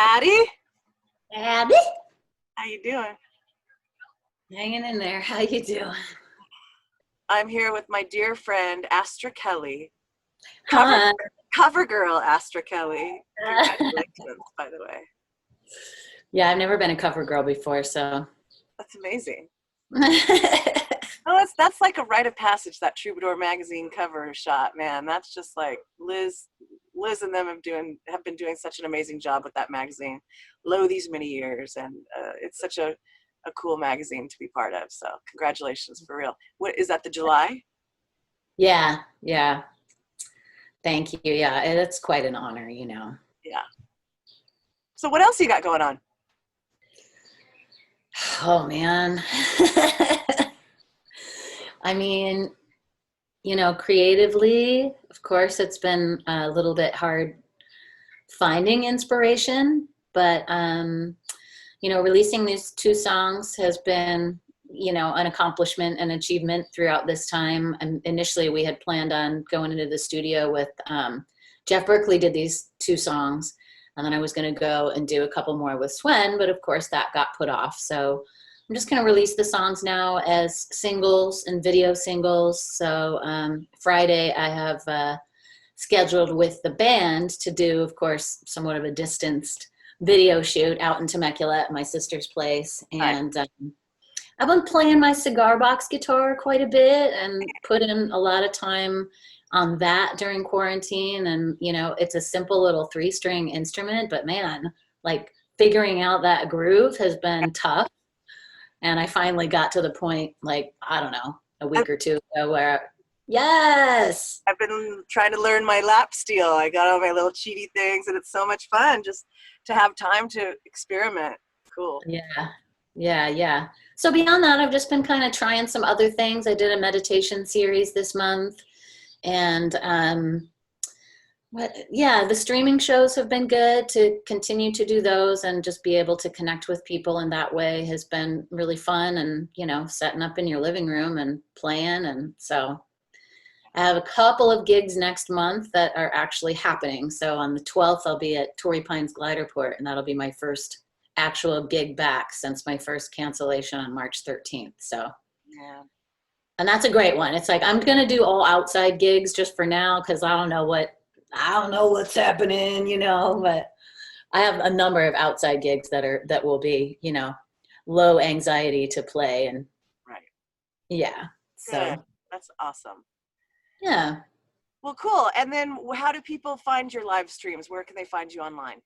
Patty, Abby, how you doing? hanging in there. How you doing? I'm here with my dear friend Astra Kelly, cover Huh? cover girl Astra Kelly. Congratulations, by the way. Yeah, I've never been a cover girl before, so. That's amazing. Oh, that's like a rite of passage. That Troubadour magazine cover shot, man. That's just like Liz and them have been doing such an amazing job with that magazine, these many years, and it's such a cool magazine to be part of. So congratulations for real. What is that? The July? Yeah. Thank you. Yeah, it's quite an honor. Yeah. So what else you got going on? Oh man. I mean, creatively, of course, it's been a little bit hard finding inspiration, but releasing these two songs has been, an accomplishment and achievement throughout this time. And initially we had planned on going into the studio with Jeff Berkeley did these two songs, and then I was going to go and do a couple more with Swen, but of course that got put off. So I'm just going to release the songs now as singles and video singles. So Friday I have scheduled with the band to do, of course, somewhat of a distanced video shoot out in Temecula at my sister's place. And I've been playing my cigar box guitar quite a bit and put in a lot of time on that during quarantine. And, it's a simple little 3-string instrument, but man, like figuring out that groove has been tough. And I finally got to the point, like, I don't know, a week or two ago where, yes. I've been trying to learn my lap steel. I got all my little cheaty things, and it's so much fun just to have time to experiment. Cool. Yeah. So beyond that, I've just been kind of trying some other things. I did a meditation series this month, and the streaming shows have been good. To continue to do those and just be able to connect with people in that way has been really fun. And setting up in your living room and playing, and so I have a couple of gigs next month that are actually happening. So on the 12th, I'll be at Torrey Pines Gliderport, and that'll be my first actual gig back since my first cancellation on March 13th. So, yeah. And that's a great one. It's like, I'm going to do all outside gigs just for now, because I don't know what's happening, but I have a number of outside gigs that will be, low anxiety to play. And right. Yeah. So good. That's awesome. Yeah. Well, cool. And then how do people find your live streams? Where can they find you online?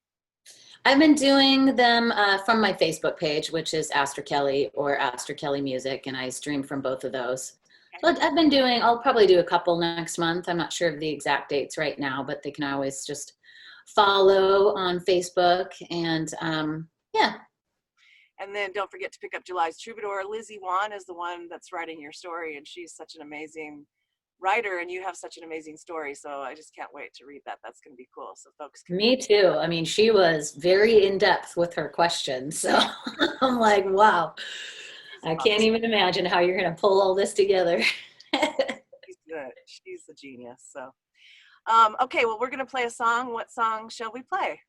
I've been doing them from my Facebook page, which is Astra Kelly or Astra Kelly Music, and I stream from both of those. Okay. So I'll probably do a couple next month. I'm not sure of the exact dates right now, but they can always just follow on Facebook, and yeah. And then don't forget to pick up July's Troubadour. Lizzie Wan is the one that's writing your story, and she's such an amazing writer, and you have such an amazing story, so I just can't wait to read that. That's going to be cool. So folks can. Me too. I mean, she was very in depth with her questions, so I'm like, wow, I can't even imagine how you're going to pull all this together. She's good. She's a genius. So okay, well, we're going to play a song. What song shall we play?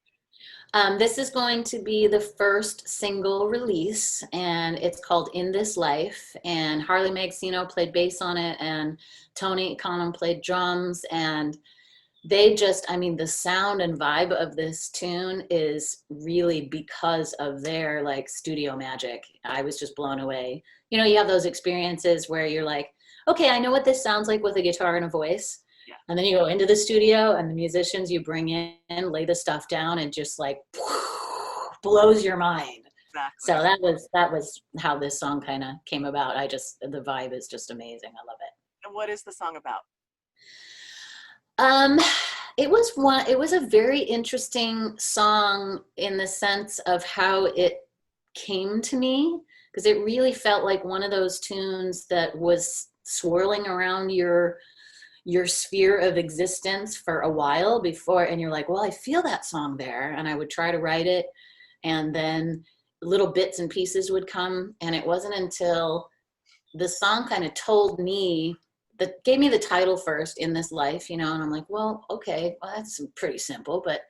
This is going to be the first single release, and it's called In This Life, and Harley Magazino played bass on it, and Tony Econom played drums, and the sound and vibe of this tune is really because of their like studio magic. I was just blown away. You have those experiences where you're like, okay, I know what this sounds like with a guitar and a voice. Yeah. And then you go into the studio, and the musicians you bring in lay the stuff down, and just like blows your mind. Exactly. So that was how this song kind of came about. The vibe is just amazing. I love it. And what is the song about? It was a very interesting song in the sense of how it came to me, because it really felt like one of those tunes that was swirling around your sphere of existence for a while before, and you're like, well, I feel that song there, and I would try to write it, and then little bits and pieces would come, and it wasn't until the song kind of told me, that gave me the title first, In This Life, and I'm like, well, okay, well, that's pretty simple, but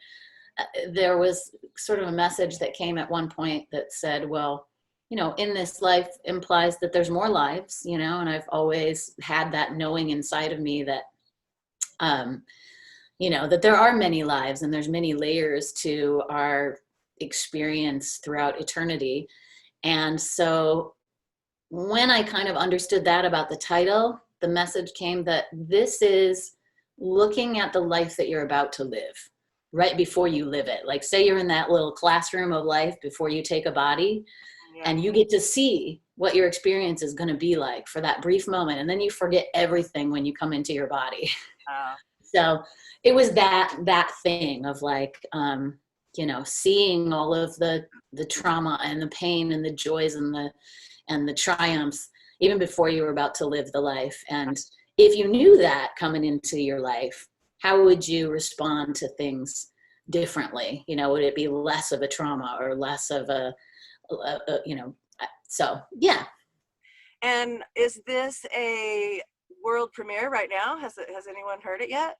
there was sort of a message that came at one point that said, well, you know, in this life implies that there's more lives, you know, and I've always had that knowing inside of me that, you know, that there are many lives and there's many layers to our experience throughout eternity. And so when I kind of understood that about the title, the message came that this is looking at the life that you're about to live right before you live it. Like, say you're in that little classroom of life before you take a body, and you get to see what your experience is going to be like for that brief moment. And then you forget everything when you come into your body. So it was that thing of like, you know, seeing all of the trauma and the pain and the joys and the triumphs, even before you were about to live the life. And if you knew that coming into your life, how would you respond to things differently? You know, would it be less of a trauma or less of a you know, so yeah. And is this a world premiere right now? Has anyone heard it yet?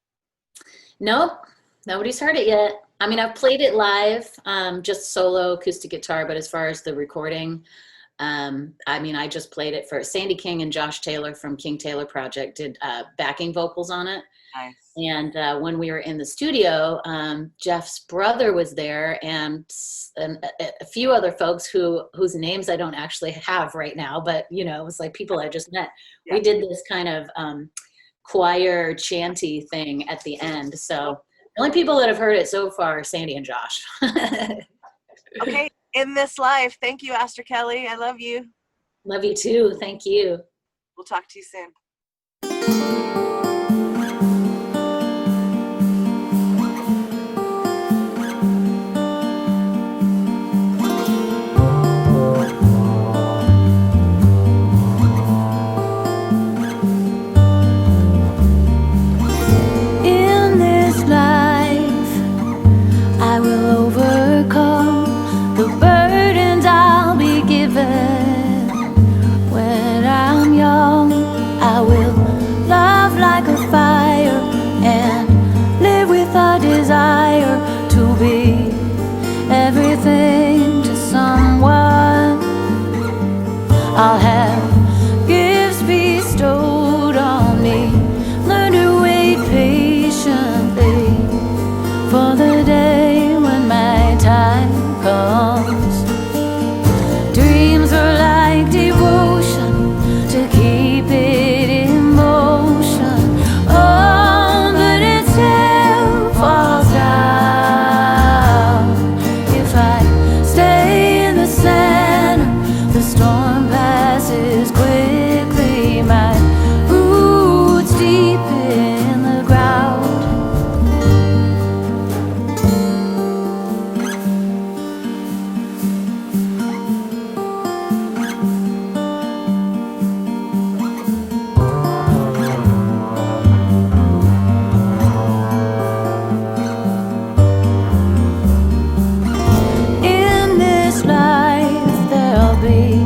Nope, nobody's heard it yet. I mean, I've played it live, just solo acoustic guitar, but as far as the recording, I mean, I just played it for Sandy King, and Josh Taylor from King Taylor Project did backing vocals on it. Nice. And when we were in the studio, Jeff's brother was there, and a few other folks whose names I don't actually have right now, but you know, it was like people I just met. Yeah. We did this kind of choir chanty thing at the end. So the only people that have heard it so far are Sandy and Josh. Okay, in this life, thank you, Astra Kelly. I love you. Love you too. Thank you. We'll talk to you soon. I'll have gifts bestowed on me. Learn to wait patiently for the day when my time comes. Dreams are like devotion to keep it in motion. Oh, but it still falls down if I stay in the center. The storm passes quickly, my roots deep in the ground. In this life there'll be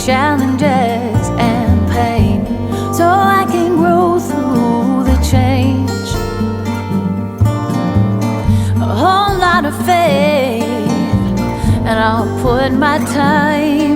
challenges and pain, so I can grow through the change. A whole lot of faith, and I'll put my time